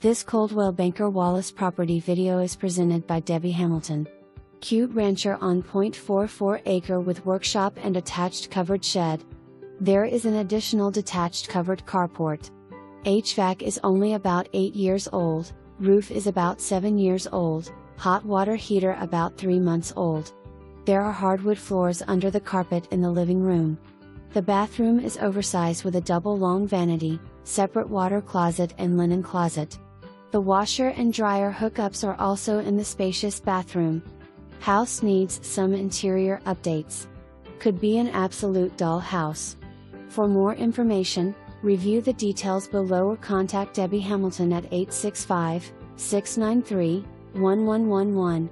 This Coldwell Banker Wallace property video is presented by Debbie Hamilton. Cute rancher on 0.44 acre with workshop and attached covered shed. There is an additional detached covered carport. HVAC is only about 8 years old, roof is about 7 years old, hot water heater about 3 months old. There are hardwood floors under the carpet in the living room. The bathroom is oversized with a double long vanity, separate water closet and linen closet. The washer and dryer hookups are also in the spacious bathroom. House needs some interior updates. Could be an absolute doll house. For more information, review the details below or contact Debbie Hamilton at 865-693-1111.